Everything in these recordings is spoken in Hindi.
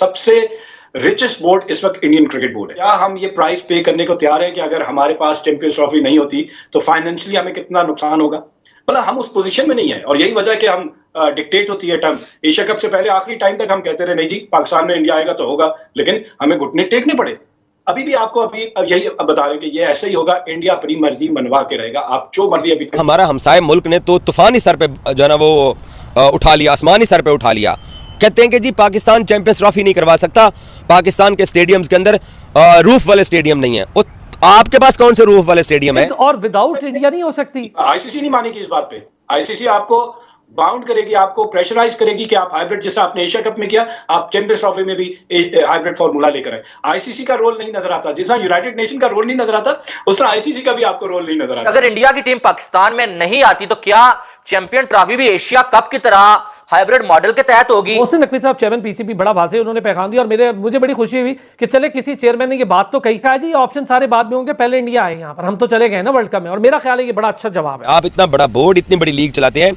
सबसे रिचेस्ट बोर्ड इस वक्त इंडियन क्रिकेट बोर्ड है। क्या हम ये प्राइस पे करने को तैयार हैं कि अगर हमारे पास चैंपियंस ट्रॉफी नहीं होती तो फाइनेंशियली हमें कितना नुकसान होगा? मतलब हम उस पोजीशन में नहीं है, और यही वजह कि हम डिक्टेट होती है टर्म। एशिया कप से पहले आखिरी टाइम तक हम कहते रहे नहीं जी पाकिस्तान में इंडिया आएगा तो होगा, लेकिन हमें घुटने टेकने पड़े। अभी भी आपको अब यही बता रहे हैं कि ये ऐसे ही होगा, इंडिया अपनी मर्जी मनवा के रहेगा, आप जो मर्जी। अभी हमारा हमसाए मुल्क ने तो तूफान ही सर पे जो है ना वो उठा लिया, आसमानी सर पे उठा लिया। कहते हैं कि जी पाकिस्तान चैंपियंस ट्रॉफी नहीं करवा सकता, पाकिस्तान के स्टेडियम्स के अंदर रूफ वाले स्टेडियम नहीं है। आपके पास कौन से रूफ वाले स्टेडियम है? और विदाउट इंडिया नहीं हो सकती। आईसीसी नहीं मानेगी इस बात पे। आईसीसी आपको बाउंड करेगी, आपको प्रेशराइज करेगी कि आप हाइब्रिड, जैसा आपने एशिया कप में किया, आप चैंपियंस ट्रॉफी में भी हाइब्रिड फॉर्मूला लेकर आए। आईसीसी का रोल नहीं नजर आता, जैसा यूनाइटेड नेशन का रोल नहीं नजर आता, उस तरह आईसीसी का भी आपको रोल नहीं नजर आता। अगर इंडिया की टीम पाकिस्तान में नहीं आती तो क्या चैंपियन ट्रॉफी भी एशिया कप की तरह हाइब्रिड मॉडल के तहत होगी? मोहसिन नकवी साहब चेयरमैन पीसीबी बड़ा वाज़ेह उन्होंने पैगाम दिया, और मुझे बड़ी खुशी हुई कि चले किसी चेयरमैन ने ये बात तो कही। कहा जी ऑप्शन सारे बाद में होंगे, पहले इंडिया आए यहाँ पर, हम तो चले गए ना वर्ल्ड कप में। और मेरा ख्याल है ये बड़ा अच्छा जवाब है। आप इतना बड़ा बोर्ड, इतनी बड़ी लीग चलाते हैं,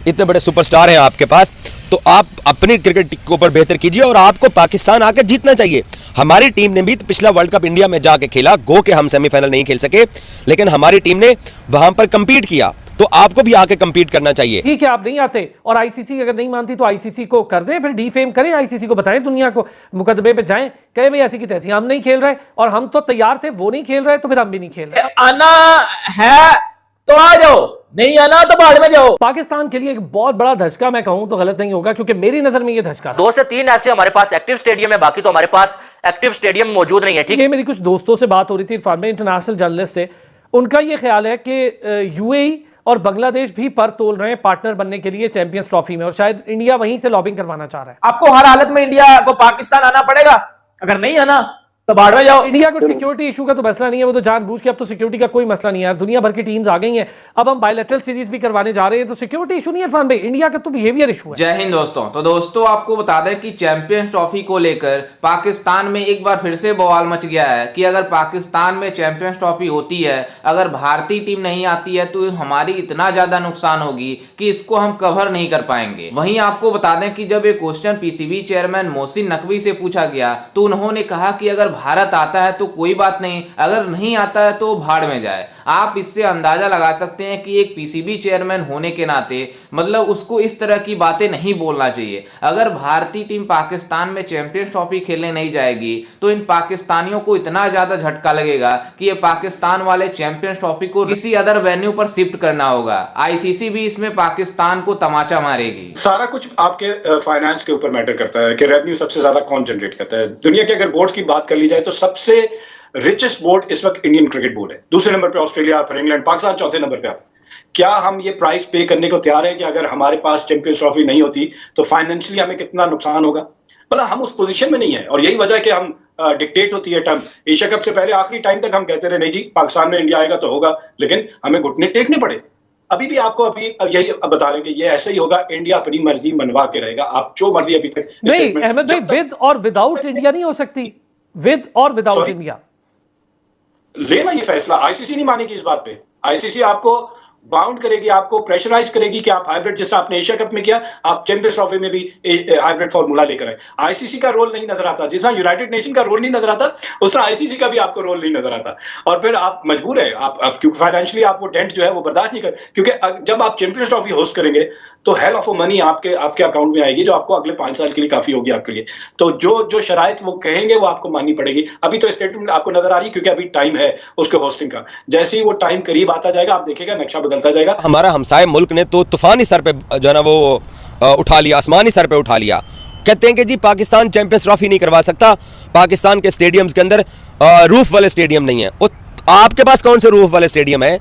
इतने बड़े सुपरस्टार हैं आपके पास, तो आप अपनी क्रिकेट के ऊपर बेहतर कीजिए और आपको पाकिस्तान आकर जीतना चाहिए। हमारी टीम ने भी तो पिछला वर्ल्ड कप इंडिया में जाके खेला, गो के हम सेमीफाइनल नहीं खेल सके, लेकिन हमारी टीम ने वहां पर कंपीट किया, तो आपको भी आके कंपीट करना चाहिए। ठीक है, आप नहीं आते और आईसीसी अगर नहीं मानती तो आईसीसी को कर दें, फिर डीफेम करें, आईसीसी को बताएं, दुनिया को मुकदमे पे जाएं, कहे भाई ऐसी की तैसी हम नहीं खेल रहे, और हम तो तैयार थे, वो नहीं खेल रहे तो फिर हम भी नहीं खेल रहे। आना है तो आ जाओ, नहीं आना तो बाद में जाओ। पाकिस्तान के लिए एक बहुत बड़ा धचका मैं कहूं तो गलत नहीं होगा, क्योंकि मेरी नजर में ये धचका 2 से 3 ऐसे हमारे पास एक्टिव स्टेडियम है, बाकी तो हमारे पास एक्टिव स्टेडियम मौजूद नहीं है। ठीक है, मेरी कुछ दोस्तों से बात हो रही थी इरफान में, इंटरनेशनल जर्नलिस्ट से, उनका ये ख्याल है कि यूएई और बांग्लादेश भी पर तोल रहे हैं पार्टनर बनने के लिए चैंपियंस ट्रॉफी में, और शायद इंडिया वहीं से लॉबिंग करवाना चाह रहा है। आपको हर हालत में इंडिया को पाकिस्तान आना पड़ेगा, अगर नहीं आना तो बाहर में जाओ। इंडिया को सिक्योरिटी इशू का तो मसला नहीं है, वो तो जानबूझ के, अब तो सिक्योरिटी का कोई मसला नहीं है यार, दुनिया भर की टीम्स आ गई हैं, अब हम बायलैटरल सीरीज भी करवाने जा रहे हैं, तो सिक्योरिटी इशू नहीं है इरफान भाई, इंडिया का तो बिहेवियर इशू है। जय हिंद दोस्तों। तो दोस्तों आपको बता दें कि चैंपियंस ट्रॉफी को लेकर पाकिस्तान में एक बार फिर से बवाल मच गया है कि अगर पाकिस्तान में चैंपियंस ट्रॉफी होती है, अगर भारतीय टीम नहीं आती है तो हमारी इतना ज्यादा नुकसान होगी कि इसको हम कवर नहीं कर पाएंगे। वहीं आपको बता दें कि जब एक question PCB chairman Mohsin Naqvi से पूछा गया तो उन्होंने कहा कि अगर भारत आता है तो कोई बात नहीं, अगर नहीं आता है तो भाड़ में जाए। आप इससे अंदाजा लगा सकते हैं कि एक पीसीबी चेयरमैन होने के नाते मतलब उसको इस तरह की बातें नहीं बोलना चाहिए। अगर भारतीय टीम पाकिस्तान में चैंपियंस ट्रॉफी खेलने नहीं जाएगी तो इन पाकिस्तानियों को इतना ज्यादा झटका लगेगा कि ये पाकिस्तान वाले चैंपियंस ट्रॉफी को किसी अदर वेन्यू पर शिफ्ट करना होगा। आईसीसी भी इसमें पाकिस्तान को तमाचा मारेगी। सारा कुछ आपके फाइनेंस के ऊपर मैटर करता है कि रेवेन्यू सबसे ज्यादा कौन जनरेट करता है। दुनिया के अगर बोर्ड की बात कर ली जाए तो सबसे रिचेस्ट बोर्ड इस वक्त इंडियन क्रिकेट बोर्ड है। दूसरे नंबर पे ऑस्ट्रेलिया, फिर इंग्लैंड, पाकिस्तान चौथे नंबर पे आता है। क्या हम ये प्राइस पे करने को तैयार हैं कि अगर हमारे पास चैंपियंस ट्रॉफी नहीं होती तो फाइनेंशियली हमें कितना नुकसान होगा? मतलब हम उस पोजीशन में नहीं है, और यही वजह कि हम डिक्टेट होती है टर्म। एशिया कप से पहले आखिरी टाइम तक हम कहते रहे नहीं जी पाकिस्तान में इंडिया आएगा तो होगा, लेकिन हमें घुटने टेकने पड़े। अभी भी आपको यही बता रहे हैं कि ये ऐसे ही होगा, इंडिया अपनी मर्जी मनवा के रहेगा, आप जो मर्जी। अभी तक नहीं अहमद भाई, विद और विदाउट इंडिया नहीं हो सकती, विद और विदाउट इंडिया लेना ये फैसला। आईसीसी नहीं मानेगी इस बात पे। आईसीसी आपको बाउंड करेगी, आपको प्रेशराइज करेगी कि आप हाइब्रिड, जैसा आपने एशिया कप में किया, आप चैंपियंस ट्रॉफी में भी हाइब्रिड फॉर्मूला लेकर आए। आईसीसी का रोल नहीं नजर आता, जैसा यूनाइटेड नेशन का रोल नहीं नजर आता, उस तरह आईसीसी का भी आपको रोल नहीं नजर आता। और फिर आप मजबूर है, आप क्योंकि फाइनेंशियली आप वो डेंट जो है वो बर्दाश्त नहीं कर, क्योंकि जब आप चैंपियंस ट्रॉफी होस्ट करेंगे तो हेल ऑफ मनी आपके अकाउंट में आएगी, जो आपको अगले 5 साल के लिए काफी होगी आपके लिए। तो जो शराइत वो कहेंगे वो आपको माननी पड़ेगी। अभी तो स्टेटमेंट आपको नजर आ रही, क्योंकि अभी टाइम है उसके होस्टिंग का। जैसे ही वो टाइम करीब आता जाएगा आप देखिएगा नक्शा बदलता जाएगा। हमारा हमसाए मुल्क ने तो तूफान ही सर पे जो है ना वो उठा लिया, आसमानी सर पे उठा लिया। कहते हैं कि जी पाकिस्तान चैंपियंस ट्रॉफी नहीं करवा सकता, पाकिस्तान के स्टेडियम्स के अंदर रूफ वाले स्टेडियम नहीं है। आपके पास कौन से रूफ वाले स्टेडियम है?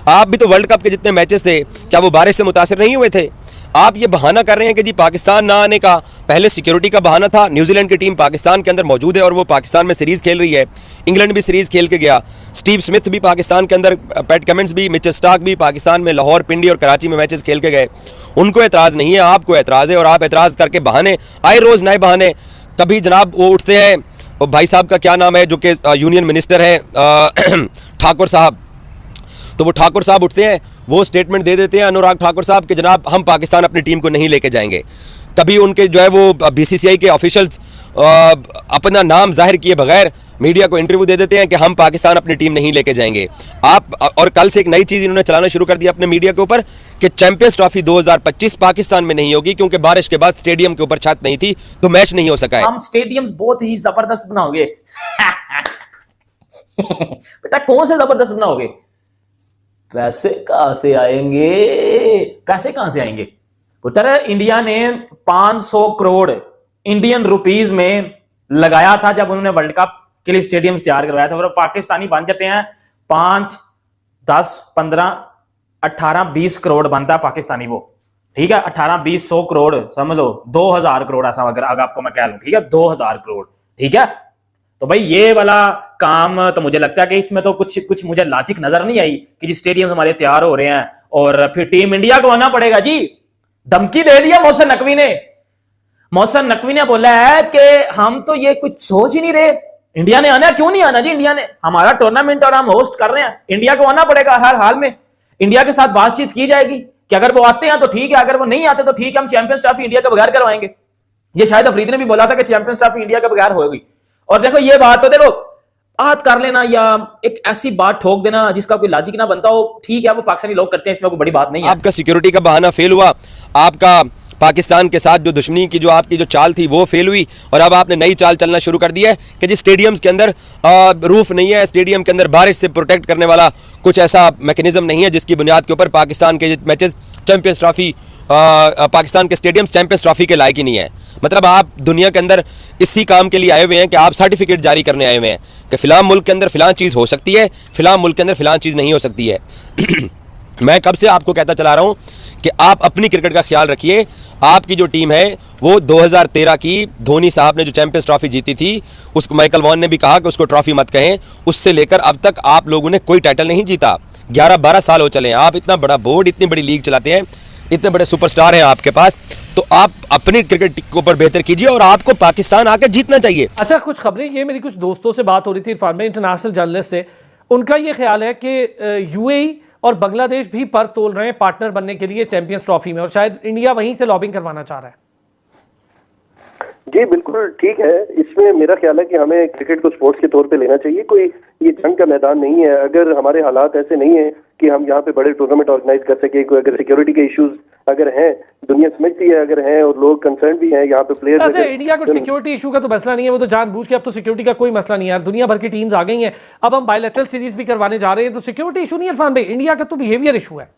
आप भी तो वर्ल्ड कप के जितने मैचेस थे क्या वो बारिश से मुतासिर नहीं हुए थे? आप ये बहाना कर रहे हैं कि जी पाकिस्तान ना आने का पहले सिक्योरिटी का बहाना था। न्यूजीलैंड की टीम पाकिस्तान के अंदर मौजूद है और वो पाकिस्तान में सीरीज़ खेल रही है। इंग्लैंड भी सीरीज़ खेल के गया, स्टीव स्मिथ भी पाकिस्तान के अंदर, पैट कमिंस भी, मिचेल स्टार्क भी पाकिस्तान में लाहौर, पिंडी और कराची में मैचेस खेल के गए। उनको एतराज़ नहीं है, आपको एतराज़ है, और आप एतराज़ करके बहाने आए रोज़ नए बहाने। कभी जनाब वो उठते हैं, भाई साहब का क्या नाम है जो कि यूनियन मिनिस्टर हैं ठाकुर साहब, तो वो ठाकुर साहब उठते हैं, वो स्टेटमेंट दे देते हैं अनुराग ठाकुर साहब कि जनाब हम पाकिस्तान अपनी टीम को नहीं लेके जाएंगे। कभी उनके जो है वो बीसीसीआई के ऑफिशियल्स अपना नाम जाहिर किए बगैर मीडिया को इंटरव्यू दे देते हैं कि हम पाकिस्तान अपनी टीम नहीं लेके जाएंगे। आप और कल से एक नई चीज़ इन्होंने चलाना शुरू कर दिया अपने मीडिया के ऊपर कि चैंपियंस ट्रॉफी 2025 पाकिस्तान में नहीं होगी क्योंकि बारिश के बाद स्टेडियम के ऊपर छत नहीं थी तो मैच नहीं हो सका है। हम स्टेडियम्स बहुत ही जबरदस्त बनाओगे। बेटा कौन से जबरदस्त बनाओगे? पैसे कहां से आएंगे? पैसे कहां से आएंगे? पुत्र, इंडिया ने 500 करोड़ इंडियन रुपीस में लगाया था जब उन्होंने वर्ल्ड कप के लिए स्टेडियम तैयार करवाया था, और पाकिस्तानी बन जाते हैं 5, 10, 15, 18, 20 करोड़ बनता है पाकिस्तानी वो। ठीक है, 18, 20, 100 करोड़ समझ लो, 2000 करोड़ ऐसा अगर आपको मैं कह लूं। ठीक है, 2000 करोड़। ठीक है, तो भाई ये वाला काम तो मुझे लगता है कि इसमें तो कुछ मुझे लॉजिक नजर नहीं आई कि जी स्टेडियम हमारे तैयार हो रहे हैं और फिर टीम इंडिया को आना पड़ेगा। जी धमकी दे दिया मोहसिन नकवी ने। मोहसिन नकवी ने बोला है कि हम तो ये कुछ सोच ही नहीं रहे, इंडिया ने आना। क्यों नहीं आना जी? इंडिया ने हमारा टूर्नामेंट और हम होस्ट कर रहे हैं, इंडिया को आना पड़ेगा हर हाल में। इंडिया के साथ बातचीत की जाएगी कि अगर वो आते हैं तो ठीक है, अगर वो नहीं आते तो ठीक है, हम चैंपियंस ट्रॉफी इंडिया के बगैर करवाएंगे। ये शायद अफरीदी ने भी बोला था कि चैंपियंस ट्रॉफी इंडिया के बगैर होगी। और देखो ये बात तो देखो बात कर लेना या एक ऐसी बात ठोक देना जिसका कोई लॉजिक ना बनता हो, ठीक है, वो पाकिस्तानी लोग करते हैं, इसमें कोई बड़ी बात नहीं है। आपका सिक्योरिटी का बहाना फेल हुआ, आपका पाकिस्तान के साथ जो दुश्मनी की जो आपकी जो चाल थी वो फेल हुई, और अब आपने नई चाल चलना शुरू कर दिया है कि जी स्टेडियम्स के अंदर रूफ नहीं है, स्टेडियम के अंदर बारिश से प्रोटेक्ट करने वाला कुछ ऐसा मैकेनिज्म नहीं है जिसकी बुनियाद के ऊपर पाकिस्तान के मैचेस चैंपियंस ट्रॉफी पाकिस्तान के स्टेडियम्स चैंपियंस ट्रॉफी के लायक ही नहीं है। मतलब आप दुनिया के अंदर इसी काम के लिए आए हुए हैं कि आप सर्टिफिकेट जारी करने आए हुए हैं कि फिलहाल मुल्क के अंदर फिलहाल चीज़ हो सकती है, फिलहाल मुल्क के अंदर फिलहाल चीज़ नहीं हो सकती है। मैं कब से आपको कहता चला रहा हूं कि आप अपनी क्रिकेट का ख्याल रखिए। आपकी जो टीम है वो 2013 की धोनी साहब ने जो चैंपियंस ट्रॉफी जीती थी, उसको माइकल वॉन ने भी कहा कि उसको ट्रॉफी मत कहें, उससे लेकर अब तक आप लोगों ने कोई टाइटल नहीं जीता। 11-12 साल हो चले हैं, आप इतना बड़ा बोर्ड, इतनी बड़ी लीग चलाते हैं, इतने बड़े सुपरस्टार हैं आपके पास, तो आप अपनी क्रिकेट के ऊपर बेहतर कीजिए और आपको पाकिस्तान आकर जीतना चाहिए। अच्छा, कुछ खबरें, ये मेरी कुछ दोस्तों से बात हो रही थी इरफान में, इंटरनेशनल जर्नलिस्ट से, उनका ये ख्याल है कि यूएई और बांग्लादेश भी पर तोल रहे हैं पार्टनर बनने के लिए चैंपियंस ट्रॉफी में, और शायद इंडिया वहीं से लॉबिंग करवाना चाह रहा है। जी बिल्कुल ठीक है। इसमें मेरा ख्याल है कि हमें क्रिकेट को स्पोर्ट्स के तौर पे लेना चाहिए। कोई ये जंग का मैदान नहीं है। अगर हमारे हालात ऐसे नहीं है कि हम यहाँ पे बड़े टूर्नामेंट ऑर्गेनाइज कर सके, अगर सिक्योरिटी के इश्यूज अगर हैं, दुनिया समझती है अगर हैं और लोग कंसर्न भी हैं यहाँ पे प्लेयर्स। ऐसे इंडिया को सिक्योरिटी इशू का तो मसला नहीं है, वो तो जानबूझ के, अब तो सिक्योरिटी का कोई मसला नहीं है, दुनिया भर की टीम्स आ गई हैं, अब हम बायलैटरल सीरीज भी करवाने जा रहे हैं, तो सिक्योरिटी इशू नहीं है इरफान भाई, इंडिया का तो बिहेवियर इशू है।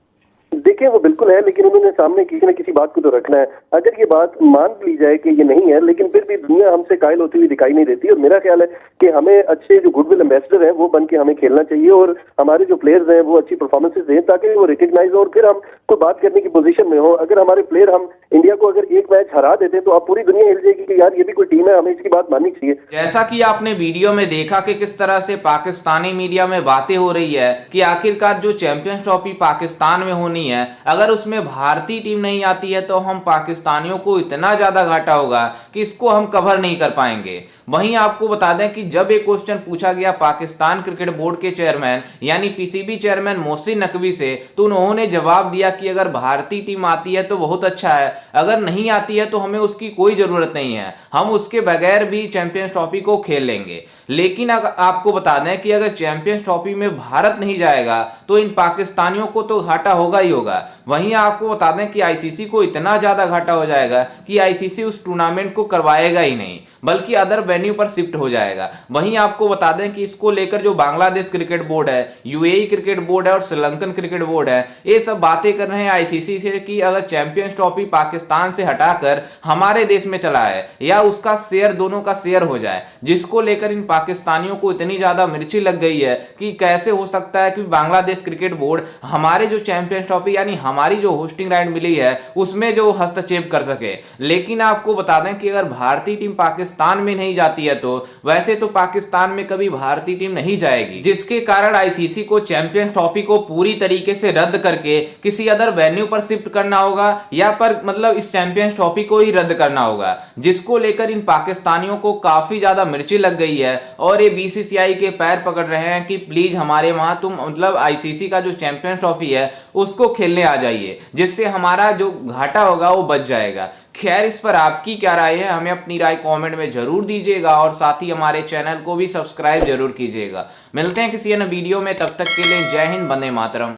देखिए वो बिल्कुल है, लेकिन उन्होंने सामने किसी न किसी बात को तो रखना है। अगर ये बात मान ली जाए कि ये नहीं है, लेकिन फिर भी दुनिया हमसे कायल होती हुई दिखाई नहीं देती, और मेरा ख्याल है कि हमें अच्छे जो गुडविल एम्बेसडर हैं वो बन के हमें खेलना चाहिए, और हमारे जो प्लेयर्स हैं वो अच्छी परफॉर्मेंसेस दें ताकि वो रिकग्नाइज हो और फिर हम कोई बात करने की पोजीशन में हो। अगर हमारे प्लेयर, हम इंडिया को अगर एक मैच हरा देते तो अब पूरी दुनिया हिल जाएगी कि यार ये भी कोई टीम है, हमें इसकी बात माननी चाहिए। जैसा कि आपने वीडियो में देखा कि किस तरह से पाकिस्तानी मीडिया में बातें हो रही है कि आखिरकार जो चैंपियंस ट्रॉफी पाकिस्तान में होनी है, अगर उसमें भारतीय टीम नहीं आती है तो हम पाकिस्तानियों को इतना ज्यादा घाटा होगा कि इसको हम कवर नहीं कर पाएंगे। वहीं आपको बता दें कि जब एक क्वेश्चन पूछा गया पाकिस्तान क्रिकेट बोर्ड के चेयरमैन यानी पीसीबी चेयरमैन मोहसिन नकवी से, तो उन्होंने जवाब दिया कि अगर भारतीय टीम आती है तो बहुत अच्छा है, अगर नहीं आती है तो हमें उसकी कोई जरूरत नहीं है, हम उसके बगैर भी चैंपियंस ट्रॉफी को खेल लेंगे। लेकिन अगर आपको बता दें कि अगर चैंपियंस ट्रॉफी में भारत नहीं जाएगा तो इन पाकिस्तानियों को तो घाटा होगा ही होगा। वहीं आपको बता दें कि आईसीसी को इतना ज्यादा घाटा हो जाएगा कि आईसीसी उस टूर्नामेंट को करवाएगा ही नहीं, बल्कि अदर वेन्यू पर शिफ्ट हो जाएगा। वहीं आपको बता दें कि इसको लेकर जो बांग्लादेश क्रिकेट बोर्ड है, यूएई क्रिकेट बोर्ड है और श्रीलंकन क्रिकेट बोर्ड है, ये सब बातें कर रहे हैं आईसीसी से कि अगर चैंपियंस ट्रॉफी पाकिस्तान से हटाकर हमारे देश में चला है या उसका शेयर, दोनों का शेयर हो जाए, जिसको लेकर इन पाकिस्तानियों को इतनी ज्यादा मिर्ची लग गई है कि कैसे हो सकता है कि बांग्लादेश क्रिकेट बोर्ड हमारे जो चैंपियंस ट्रॉफी यानी हमारी जो होस्टिंग राइट मिली है उसमें जो हस्तक्षेप कर सके। लेकिन आपको बता दें कि अगर भारतीय टीम पाकिस्तान में नहीं जाती है तो वैसे तो पाकिस्तान में कभी भारतीय टीम नहीं जाएगी, जिसके कारण आईसीसी को चैंपियंस ट्रॉफी को पूरी तरीके से रद्द करके किसी अदर वेन्यू पर शिफ्ट करना होगा या पर मतलब इस चैंपियंस ट्रॉफी को ही रद्द करना होगा, जिसको लेकर इन पाकिस्तानियों को काफी ज्यादा मिर्ची लग गई है और ये बीसीसीआई के पैर पकड़ रहे हैं कि प्लीज हमारे वहां तुम मतलब आईसीसी का जो चैंपियंस ट्रॉफी है उसको खेलने आ जाइए, जिससे हमारा जो घाटा होगा वो बच जाएगा। खैर, इस पर आपकी क्या राय है, हमें अपनी राय कमेंट में जरूर दीजिएगा और साथ ही हमारे चैनल को भी सब्सक्राइब जरूर कीजिएगा। मिलते हैं किसी अन्य वीडियो में, तब तक के लिए जय हिंद, वंदे मातरम।